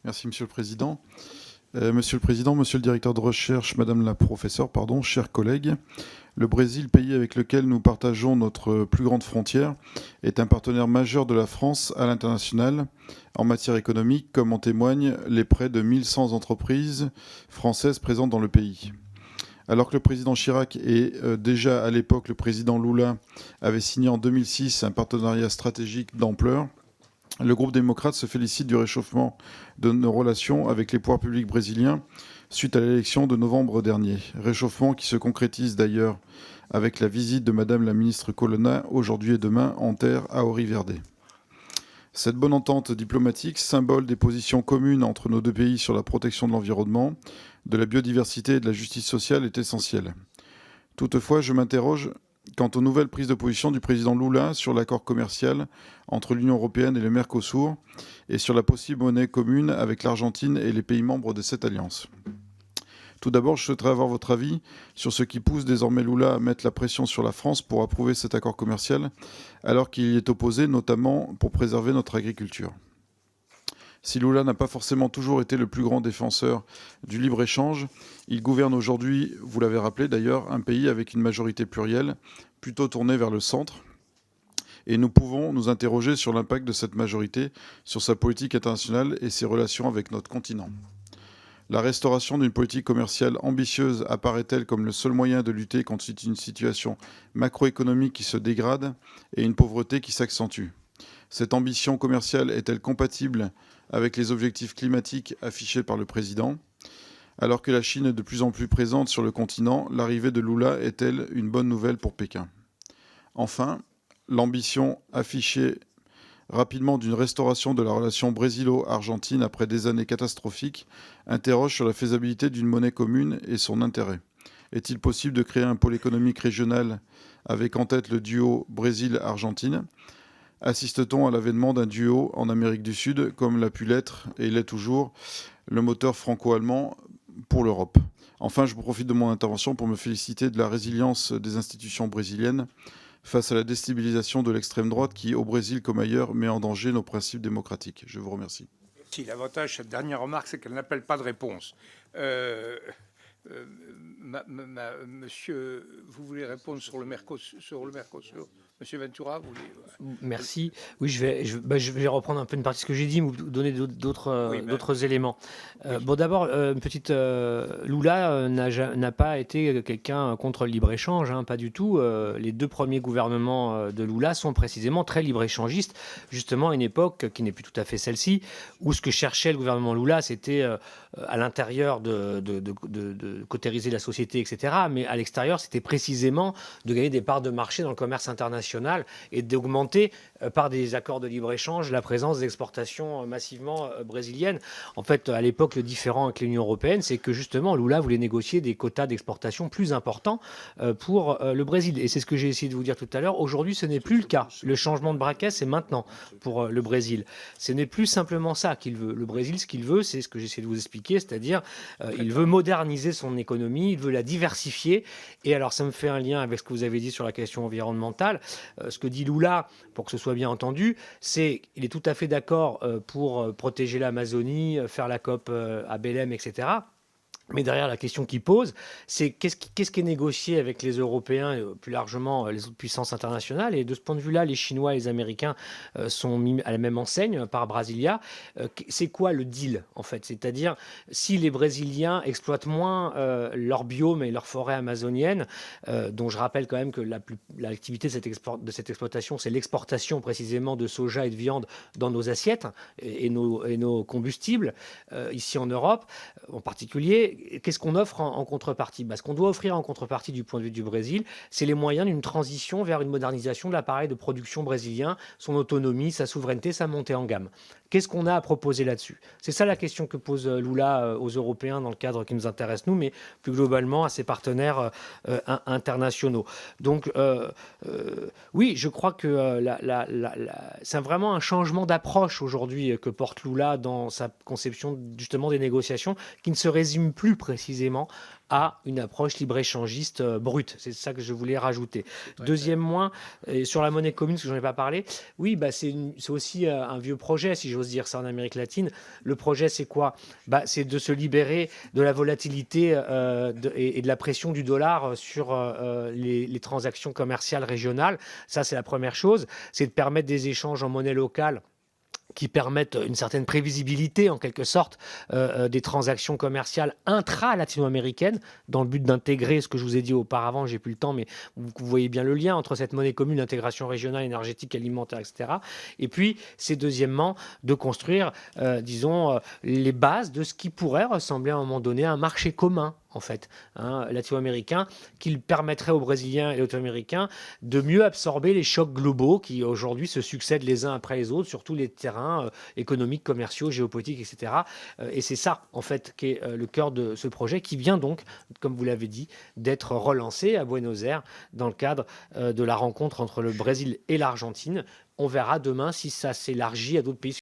Merci, Monsieur le Président. Monsieur le Président, Monsieur le Directeur de recherche, Madame la Professeure, chers collègues, le Brésil, pays avec lequel nous partageons notre plus grande frontière, est un partenaire majeur de la France à l'international en matière économique, comme en témoignent les près de 1100 entreprises françaises présentes dans le pays. Alors que le président Chirac et déjà à l'époque le président Lula avaient signé en 2006 un partenariat stratégique d'ampleur, le groupe démocrate se félicite du réchauffement de nos relations avec les pouvoirs publics brésiliens suite à l'élection de novembre dernier. Réchauffement qui se concrétise d'ailleurs avec la visite de Madame la ministre Colonna aujourd'hui et demain en terre à Ouro Verde. Cette bonne entente diplomatique, symbole des positions communes entre nos deux pays sur la protection de l'environnement, de la biodiversité et de la justice sociale, est essentielle. Toutefois, je m'interroge quant aux nouvelles prises de position du président Lula sur l'accord commercial entre l'Union européenne et le Mercosur et sur la possible monnaie commune avec l'Argentine et les pays membres de cette alliance. Tout d'abord, je souhaiterais avoir votre avis sur ce qui pousse désormais Lula à mettre la pression sur la France pour approuver cet accord commercial, alors qu'il y est opposé, notamment pour préserver notre agriculture. Si Lula n'a pas forcément toujours été le plus grand défenseur du libre-échange, il gouverne aujourd'hui, vous l'avez rappelé d'ailleurs, un pays avec une majorité plurielle, plutôt tournée vers le centre. Et nous pouvons nous interroger sur l'impact de cette majorité sur sa politique internationale et ses relations avec notre continent. La restauration d'une politique commerciale ambitieuse apparaît-elle comme le seul moyen de lutter contre une situation macroéconomique qui se dégrade et une pauvreté qui s'accentue ? Cette ambition commerciale est-elle compatible avec les objectifs climatiques affichés par le président ? Alors que la Chine est de plus en plus présente sur le continent, l'arrivée de Lula est-elle une bonne nouvelle pour Pékin ? Enfin, l'ambition affichée rapidement d'une restauration de la relation brésilo-argentine après des années catastrophiques interroge sur la faisabilité d'une monnaie commune et son intérêt. Est-il possible de créer un pôle économique régional avec en tête le duo Brésil-Argentine ? Assiste-t-on à l'avènement d'un duo en Amérique du Sud, comme l'a pu l'être et l'est toujours le moteur franco-allemand pour l'Europe ? Enfin, je profite de mon intervention pour me féliciter de la résilience des institutions brésiliennes face à la déstabilisation de l'extrême droite qui, au Brésil comme ailleurs, met en danger nos principes démocratiques. Je vous remercie. Si, l'avantage de cette dernière remarque, c'est qu'elle n'appelle pas de réponse. Monsieur, vous voulez répondre sur le Mercosur, Monsieur Ventura, vous voulez... Merci. Oui, je vais reprendre un peu une partie de ce que j'ai dit, mais vous donner d'autres éléments. Bon, d'abord, une petite... Lula n'a pas été quelqu'un contre le libre-échange, hein, pas du tout. Les deux premiers gouvernements de Lula sont précisément très libre-échangistes, justement à une époque qui n'est plus tout à fait celle-ci, où ce que cherchait le gouvernement Lula, c'était à l'intérieur de cautériser la société, etc. Mais à l'extérieur, c'était précisément de gagner des parts de marché dans le commerce international et d'augmenter par des accords de libre-échange la présence d'exportations massivement brésiliennes. En fait, à l'époque, le différent avec l'Union européenne, c'est que justement, Lula voulait négocier des quotas d'exportation plus importants pour le Brésil. Et c'est ce que j'ai essayé de vous dire tout à l'heure. Aujourd'hui, ce n'est plus le cas. Le changement de braquet, c'est maintenant pour le Brésil. Ce n'est plus simplement ça qu'il veut. Le Brésil, ce qu'il veut, c'est ce que j'ai essayé de vous expliquer, c'est-à-dire il veut moderniser son économie, il veut la diversifier. Et alors, ça me fait un lien avec ce que vous avez dit sur la question environnementale. Ce que dit Lula, pour que ce soit bien entendu, c'est qu'il est tout à fait d'accord pour protéger l'Amazonie, faire la COP à Belém, etc. Mais derrière, la question qu'il pose, c'est qu'est-ce qui est négocié avec les Européens et plus largement les autres puissances internationales. Et de ce point de vue-là, les Chinois et les Américains sont mis à la même enseigne par Brasilia. C'est quoi le deal, en fait ? C'est-à-dire, si les Brésiliens exploitent moins leur biome et leur forêt amazonienne, dont je rappelle quand même que l'activité de cette exploitation, c'est l'exportation précisément de soja et de viande dans nos assiettes et nos combustibles, ici en Europe en particulier. Qu'est-ce qu'on offre en contrepartie ? Ce qu'on doit offrir en contrepartie du point de vue du Brésil, c'est les moyens d'une transition vers une modernisation de l'appareil de production brésilien, son autonomie, sa souveraineté, sa montée en gamme. Qu'est-ce qu'on a à proposer là-dessus ? C'est ça la question que pose Lula aux Européens dans le cadre qui nous intéresse, nous, mais plus globalement à ses partenaires internationaux. Donc, oui, je crois que c'est vraiment un changement d'approche aujourd'hui que porte Lula dans sa conception justement des négociations, qui ne se résume plus précisément à une approche libre-échangiste brute. C'est ça que je voulais rajouter. Deuxième point, sur la monnaie commune, parce que j'en ai pas parlé, oui, c'est aussi un vieux projet, si j'ose j'ose dire ça, en Amérique latine. Le projet, c'est quoi? C'est de se libérer de la volatilité et de la pression du dollar sur les transactions commerciales régionales. Ça, c'est la première chose. C'est de permettre des échanges en monnaie locale qui permettent une certaine prévisibilité, en quelque sorte, des transactions commerciales intra-latino-américaines, dans le but d'intégrer ce que je vous ai dit auparavant, j'ai plus le temps, mais vous voyez bien le lien entre cette monnaie commune, l'intégration régionale, énergétique, alimentaire, etc. Et puis, c'est deuxièmement de construire, disons, les bases de ce qui pourrait ressembler à un moment donné à un marché commun, en fait, latino-américain, qui permettrait aux Brésiliens et aux Latino-américains de mieux absorber les chocs globaux qui aujourd'hui se succèdent les uns après les autres sur tous les terrains économiques, commerciaux, géopolitiques, etc. Et c'est ça, en fait, qui est le cœur de ce projet, qui vient donc, comme vous l'avez dit, d'être relancé à Buenos Aires dans le cadre de la rencontre entre le Brésil et l'Argentine. On verra demain si ça s'élargit à d'autres pays.